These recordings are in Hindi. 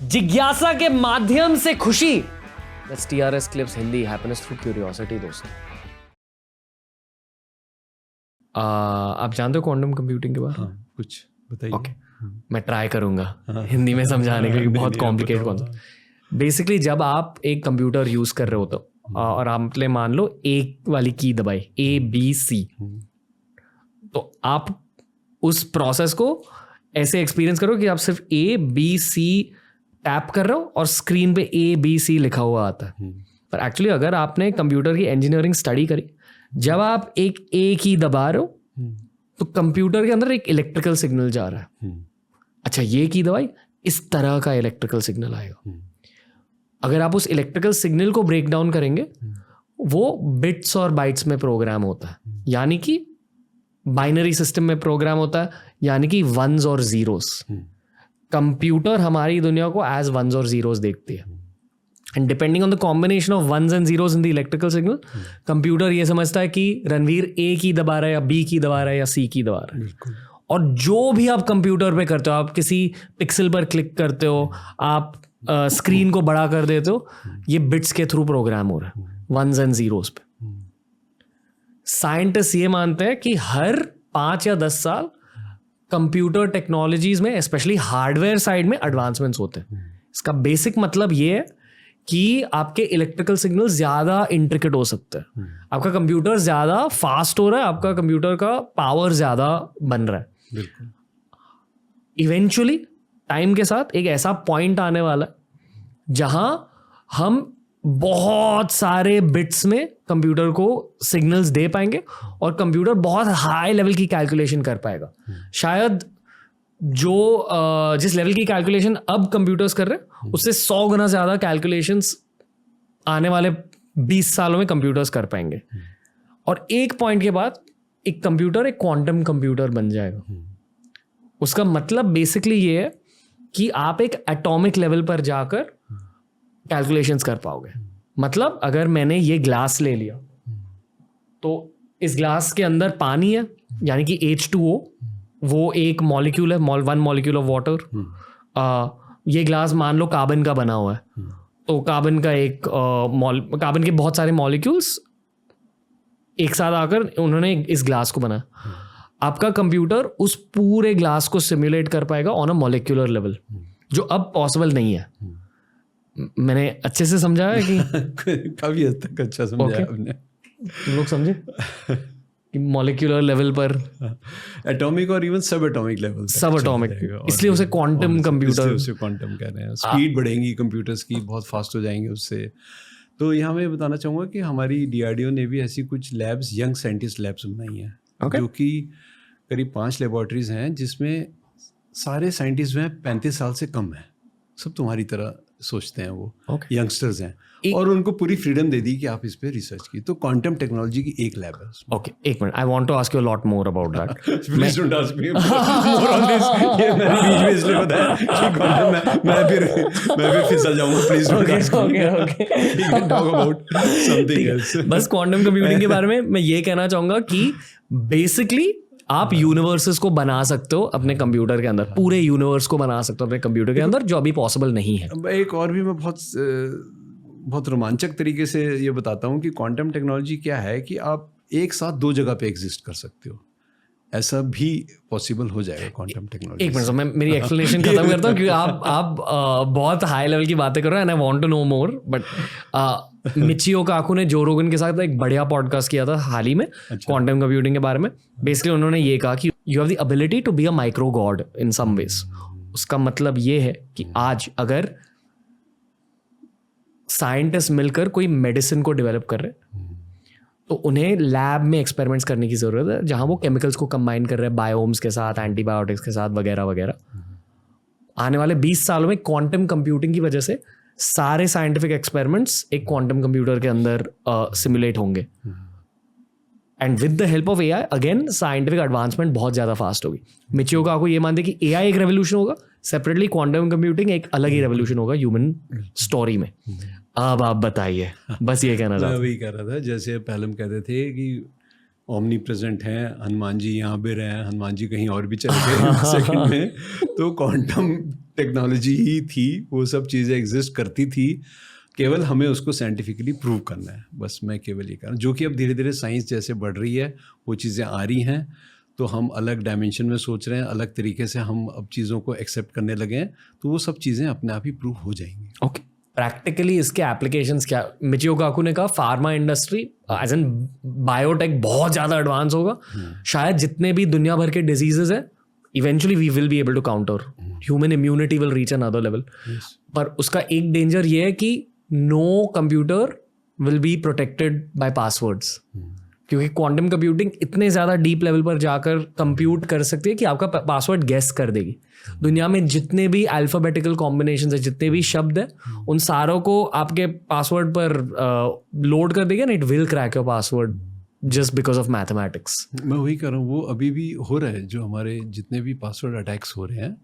जिज्ञासा के माध्यम से खुशी। That's TRS Clips Hindi, happiness through curiosity. दोस्तों आप जानते हो क्वांटम कंप्यूटिंग के बारे में? हाँ, कुछ बताइए। ओके, मैं ट्राई करूंगा बहुत हिंदी में समझाने के लिए, बहुत कॉम्प्लिकेट कॉन्सेप्ट। बेसिकली जब आप एक कंप्यूटर यूज कर रहे हो तो और आपने मान लो एक वाली की दबाई ABC, तो आप उस प्रोसेस को ऐसे एक्सपीरियंस करो कि आप सिर्फ ABC टैप कर रहे हो और स्क्रीन पे ABC लिखा हुआ आता है। पर एक्चुअली अगर आपने कंप्यूटर की इंजीनियरिंग स्टडी करी, जब आप एक ही दबा रहे हो तो कंप्यूटर के अंदर एक इलेक्ट्रिकल सिग्नल जा रहा है। अच्छा, ये की दबाई, इस तरह का इलेक्ट्रिकल सिग्नल आएगा। अगर आप उस इलेक्ट्रिकल सिग्नल को ब्रेक डाउन करेंगे, वो बिट्स और बाइट्स में प्रोग्राम होता है, यानी कि बाइनरी सिस्टम में प्रोग्राम होता है, यानी कि वंस और जीरोस। कंप्यूटर हमारी दुनिया को एज वंस और जीरोस देखती है, and depending on the combination of ones and zeros in the electrical signal, computer ये समझता है कि रणवीर A की दबा रहा है या B की दबा रहा है या C की दबा रहा है। और जो भी आप कंप्यूटर पे करते हो, आप किसी पिक्सल पर क्लिक करते हो, आप स्क्रीन को बड़ा कर देते हो, ये बिट्स के थ्रू प्रोग्राम हो रहा है, वंस एंड जीरोस पे। साइंटिस्ट ये मानते हैं कि हर 5 या 10 साल कंप्यूटर टेक्नोलॉजीज में, स्पेशली हार्डवेयर साइड में, एडवांसमेंट्स होते हैं। इसका बेसिक मतलब ये है कि आपके इलेक्ट्रिकल सिग्नल ज्यादा इंट्रिकेट हो सकते हैं, आपका कंप्यूटर ज्यादा फास्ट हो रहा है, आपका कंप्यूटर का पावर ज्यादा बन रहा है। इवेंचुअली टाइम के साथ एक ऐसा पॉइंट आने वाला है जहां हम बहुत सारे बिट्स में कंप्यूटर को सिग्नल्स दे पाएंगे और कंप्यूटर बहुत हाई लेवल की कैलकुलेशन कर पाएगा। शायद जो जिस लेवल की कैलकुलेशन अब कंप्यूटर्स कर रहे हैं, उससे 100 गुना ज्यादा कैलकुलेशंस आने वाले 20 सालों में कंप्यूटर्स कर पाएंगे। और एक पॉइंट के बाद एक कंप्यूटर एक क्वांटम कंप्यूटर बन जाएगा। उसका मतलब बेसिकली ये है कि आप एक एटॉमिक लेवल पर जाकर कैलकुलेशंस कर पाओगे। मतलब अगर मैंने ये ग्लास ले लिया, तो इस ग्लास के अंदर पानी है, यानी कि H2O, वो एक मॉलिक्यूल है, 1 मॉलिक्यूल ऑफ वाटर। ये ग्लास मान लो कार्बन का बना हुआ है, तो कार्बन का कार्बन के बहुत सारे मॉलिक्यूल्स एक साथ आकर उन्होंने इस ग्लास को बनाया। आपका कंप्यूटर उस पूरे ग्लास को सिमुलेट कर पाएगा ऑन अ मॉलिक्यूलर लेवल, जो अब पॉसिबल नहीं है। मैंने अच्छे से समझा है कि काफी हद तक अच्छा समझा आपने। तुम लोग समझे कि मॉलिक्यूलर लेवल पर, एटॉमिक और इवन सब एटॉमिक लेवल, सब एटॉमिक, इसलिए उसे क्वांटम कंप्यूटर, उसे क्वांटम कह रहे हैं। स्पीड बढ़ेंगी कंप्यूटर्स की, बहुत फास्ट हो जाएंगे उससे। तो यहाँ मैं बताना चाहूँगा कि हमारी DRDO ने भी ऐसी कुछ लैब्स, यंग साइंटिस्ट लैब्स बनाई हैं, जो कि करीब 5 लेबॉर्ट्रीज हैं, जिसमें सारे साइंटिस्ट जो हैं 35 साल से कम हैं। सब तुम्हारी तरह सोचते हैं, वो यंगस्टर्स हैं, और उनको पूरी फ्रीडम दे दी कि आप इस पे रिसर्च की। तो क्वांटम टेक्नोलॉजी की एक लैब है उसमें। ओके, एक minute, I want to ask you a lot more about that. Please don't ask me more on this. ये मैंने बीच में इसलिए बताया कि क्वांटम मैं फिर फिसल जाऊंगा। Please don't ask me. Okay, we can talk about something else. बस क्वांटम कंप्यूटिंग के बारे में मैं ये कहना चाहूंगा कि बेसिकली आप यूनिवर्सेस को बना सकते हो अपने कंप्यूटर के अंदर, पूरे यूनिवर्स को बना सकते हो अपने कंप्यूटर के अंदर, जो अभी पॉसिबल नहीं है। एक और भी मैं बहुत रोमांचक तरीके से ये बताता हूँ कि क्वांटम टेक्नोलॉजी क्या है कि आप एक साथ 2 जगह पे एग्जिस्ट कर सकते हो, ऐसा भी पॉसिबल हो जाएगा क्वांटम टेक्नोलॉजी। एक मिनट, मैं मेरी एक्सप्लेनेशन खत्म करता हूँ, क्योंकि आप बहुत हाई लेवल की बातें कर रहे हैं and I want to know more. But Michio Kaku ने जो रोगन के साथ एक बढ़िया पॉडकास्ट किया था हाल ही में क्वांटम कंप्यूटिंग के बारे में। बेसिकली उन्होंने ये कहा कि you have the ability to be a micro god in some ways. उसका मतलब ये है कि आज अगर साइंटिस्ट मिलकर कोई मेडिसिन को डेवलप कर रहे हैं, तो उन्हें लैब में एक्सपेरिमेंट्स करने की ज़रूरत है, जहाँ वो केमिकल्स को कंबाइन कर रहे हैं बायोम्स के साथ, एंटीबायोटिक्स के साथ, वगैरह वगैरह। आने वाले 20 सालों में क्वांटम कंप्यूटिंग की वजह से सारे साइंटिफिक एक्सपेरिमेंट्स एक क्वांटम कंप्यूटर के अंदर सिमुलेट होंगे, and with the help of AI again scientific advancement बहुत ज़्यादा फास्ट होगी। मिचियो काकू ये मानते कि AI एक रेवोल्यूशन होगा, सेपरेटली क्वांटम कंप्यूटिंग एक अलग ही रेवोल्यूशन होगा ह्यूमन स्टोरी में। अब आप बताइए, बस ये कहना था। मैं वही कह रहा था, जैसे पहले हम कहते थे कि ओमनी प्रेजेंट हैं, हनुमान जी यहाँ पे रहे हैं, हनुमान जी कहीं और भी चले गए सेकंड में। तो क्वांटम टेक्नोलॉजी ही थी, वो सब चीज़ें एग्जिस्ट करती थी, केवल हमें उसको साइंटिफिकली प्रूव करना है, बस मैं केवल ये कर रहा हूँ। जो कि अब धीरे धीरे साइंस जैसे बढ़ रही है, वो चीज़ें आ रही हैं, तो हम अलग डायमेंशन में सोच रहे हैं, अलग तरीके से हम अब चीज़ों को एक्सेप्ट करने लगे हैं, तो वो सब चीज़ें अपने आप ही प्रूव हो जाएंगी। ओके, प्रैक्टिकली इसके एप्लीकेशंस क्या? मिचियो काकू ने कहा pharma industry as and biotech बहुत ज़्यादा एडवांस होगा, शायद जितने भी दुनिया भर के डिजीजेज है eventually we will be able to counter, human immunity will reach another level. पर उसका एक डेंजर ये है कि no computer will be protected by passwords, क्योंकि क्वांटम कंप्यूटिंग इतने ज़्यादा डीप लेवल पर जाकर कंप्यूट कर सकती है कि आपका पासवर्ड गेस कर देगी। दुनिया में जितने भी अल्फ़ाबेटिकल कॉम्बिनेशंस है, जितने भी शब्द हैं, उन सारों को आपके पासवर्ड पर लोड कर देगा ना, it will crack your password just because of mathematics. मैं वही कर रहा हूँ, वो अभी भी हो रहा है। जो हमारे जितने भी पासवर्ड अटैक्स हो रहे हैं,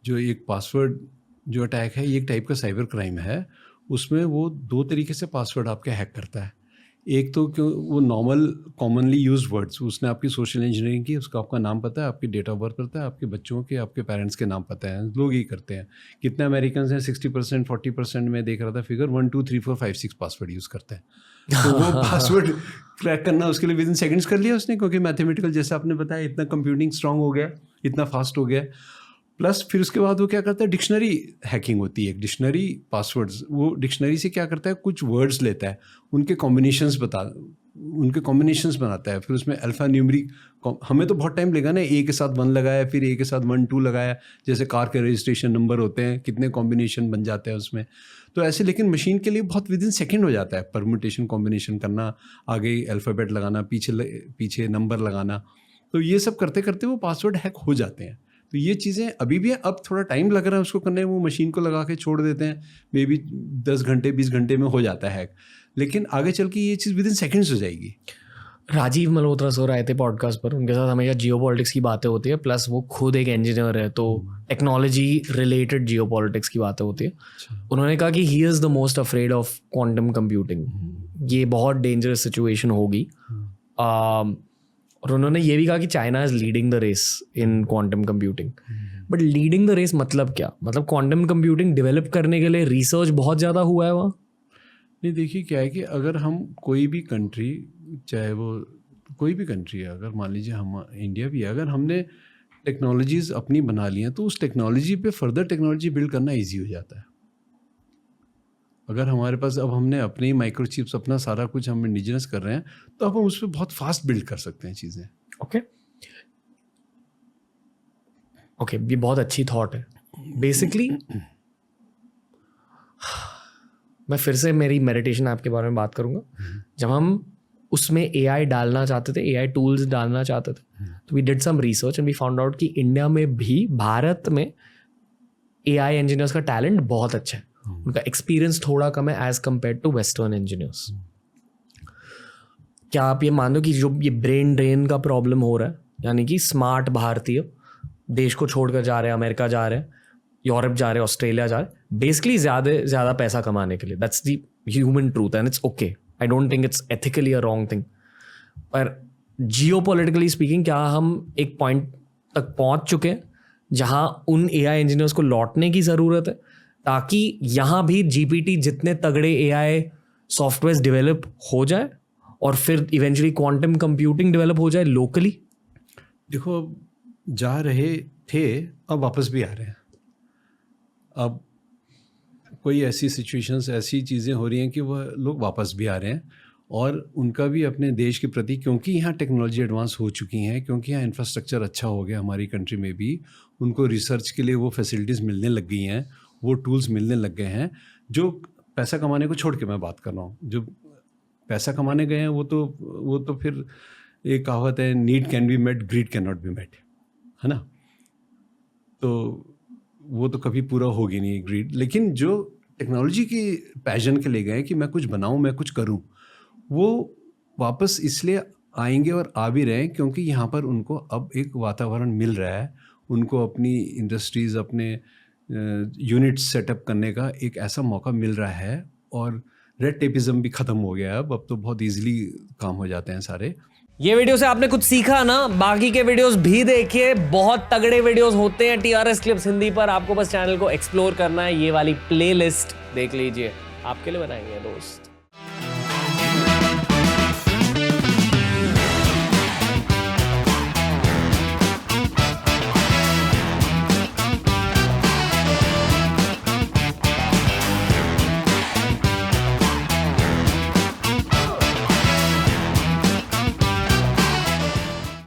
जो एक पासवर्ड जो अटैक है, ये एक टाइप का साइबर क्राइम है। उसमें वो 2 तरीके से पासवर्ड आपके हैक करता है। एक तो क्यों वो नॉर्मल कॉमनली यूज वर्ड्स, उसने आपकी सोशल इंजीनियरिंग की, उसका आपका नाम पता है, आपकी डेट ऑफ बर्थ पता है, आपके बच्चों के, आपके पेरेंट्स के नाम पता है। लोग ही करते हैं। कितने अमेरिकन हैं? 60%, 40% में देख रहा था फिगर, 1 2 3 4 5 6 पासवर्ड यूज़ करते हैं। तो वो पासवर्ड क्रैक करना उसके लिए विदिन सेकंड्स कर लिया उसने, क्योंकि मैथमेटिकल जैसे आपने बताया इतना कंप्यूटिंग स्ट्रांग हो गया, इतना फास्ट हो गया। प्लस फिर उसके बाद वो क्या करता है, डिक्शनरी हैकिंग होती है। डिक्शनरी पासवर्ड्स, वो डिक्शनरी से क्या करता है, कुछ वर्ड्स लेता है, उनके कॉम्बिनेशंस बनाता है। फिर उसमें अल्फ़ा न्यूमरिक, हमें तो बहुत टाइम लगा ना, ए के साथ 1 लगाया, फिर ए के साथ 1 2 लगाया, जैसे कार के रजिस्ट्रेशन नंबर होते हैं, कितने कॉम्बिनेशन बन जाते हैं उसमें। तो ऐसे, लेकिन मशीन के लिए बहुत विदिन सेकंड हो जाता है परम्यूटेशन कॉम्बिनेशन करना, आगे अल्फ़ाबेट लगाना, पीछे नंबर लगाना। तो ये सब करते करते वो पासवर्ड हैक हो जाते हैं। तो ये चीज़ें अभी भी, अब थोड़ा टाइम लग रहा है उसको करने में, वो मशीन को लगा के छोड़ देते हैं, मे बी 10 घंटे 20 घंटे में हो जाता है हैक, लेकिन आगे चल के ये चीज़ विदिन सेकंड्स हो जाएगी। राजीव मल्होत्रा सर आए थे पॉडकास्ट पर, उनके साथ हमेशा जियोपॉलिटिक्स की बातें होती है, प्लस वो खुद एक इंजीनियर है, तो टेक्नोलॉजी रिलेटेड जियोपॉलिटिक्स की बातें होती है। उन्होंने कहा कि he is the most afraid of quantum computing, ये बहुत डेंजरस सिचुएशन होगी। और उन्होंने ये भी कहा कि China is leading the race in quantum computing. But leading the race मतलब क्या? मतलब क्वांटम कंप्यूटिंग डेवलप करने के लिए रिसर्च बहुत ज़्यादा हुआ है वहाँ? नहीं, देखिए क्या है कि अगर हम कोई भी कंट्री, चाहे वो कोई भी कंट्री है, अगर मान लीजिए हम इंडिया भी है, अगर हमने टेक्नोलॉजीज़ अपनी बना ली हैं, तो उस टेक्नोलॉजी पे फर्दर टेक्नोलॉजी बिल्ड करना ईजी हो जाता है। अगर हमारे पास अब हमने अपने ही माइक्रोचिप्स, अपना सारा कुछ हम इंडिजिनस कर रहे हैं, तो अब हम उस पर बहुत फास्ट बिल्ड कर सकते हैं चीज़ें। ओके, ये बहुत अच्छी थॉट है। बेसिकली मैं फिर से मेरी मेडिटेशन ऐप के बारे में बात करूंगा। जब हम उसमें AI डालना चाहते थे, AI टूल्स डालना चाहते थे, तो we did some research and we found out कि इंडिया में भी, भारत में AI इंजीनियर्स का टैलेंट बहुत अच्छा है, उनका एक्सपीरियंस थोड़ा कम है as compare to western engineers. क्या आप ये मान लो कि जो ये ब्रेन ड्रेन का प्रॉब्लम हो रहा है, यानी कि स्मार्ट भारतीय देश को छोड़कर जा रहे हैं, अमेरिका जा रहे हैं, यूरोप जा रहे हैं, ऑस्ट्रेलिया जा रहे हैं, बेसिकली ज़्यादा पैसा कमाने के लिए। That's the human truth and it's okay. I don't think it's ethically a wrong thing. पर जियोपॉलिटिकली स्पीकिंग, क्या हम एक पॉइंट तक पहुंच चुके हैं जहां उन AI इंजीनियर्स को लौटने की ज़रूरत है, ताकि यहाँ भी GPT जितने तगड़े AI सॉफ्टवेयर डेवलप हो जाए और फिर इवेंचुअली क्वांटम कंप्यूटिंग डेवलप हो जाए लोकली? देखो, अब जा रहे थे, अब वापस भी आ रहे हैं। अब कोई ऐसी सिचुएशंस, ऐसी चीज़ें हो रही हैं कि वह लोग वापस भी आ रहे हैं, और उनका भी अपने देश के प्रति, क्योंकि यहाँ टेक्नोलॉजी एडवांस हो चुकी हैं, क्योंकि यहाँ इंफ्रास्ट्रक्चर अच्छा हो गया हमारी कंट्री में भी, उनको रिसर्च के लिए वो फैसिलिटीज़ मिलने लग गई हैं, वो टूल्स मिलने लग गए हैं। जो पैसा कमाने को छोड़ के मैं बात कर रहा हूँ, जो पैसा कमाने गए हैं वो तो फिर एक कहावत है, need can be met, greed can not be met, है ना? तो वो तो कभी पूरा होगी नहीं ग्रीड। लेकिन जो टेक्नोलॉजी की पैशन के लिए गए कि मैं कुछ बनाऊं, मैं कुछ करूं, वो वापस इसलिए आएंगे और आ भी रहे हैं क्योंकि यहाँ पर उनको अब एक वातावरण मिल रहा है, उनको अपनी इंडस्ट्रीज़, अपने यूनिट्स सेटअप करने का एक ऐसा मौका मिल रहा है, और रेड टेपिज्म भी ख़त्म हो गया है। अब तो बहुत ईजिली काम हो जाते हैं सारे। ये वीडियो से आपने कुछ सीखा ना? बाकी के वीडियोस भी देखिए, बहुत तगड़े वीडियोस होते हैं TRS क्लिप्स हिंदी पर। आपको बस चैनल को एक्सप्लोर करना है, ये वाली प्लेलिस्ट देख लीजिए, आपके लिए बनाएंगे दोस्त।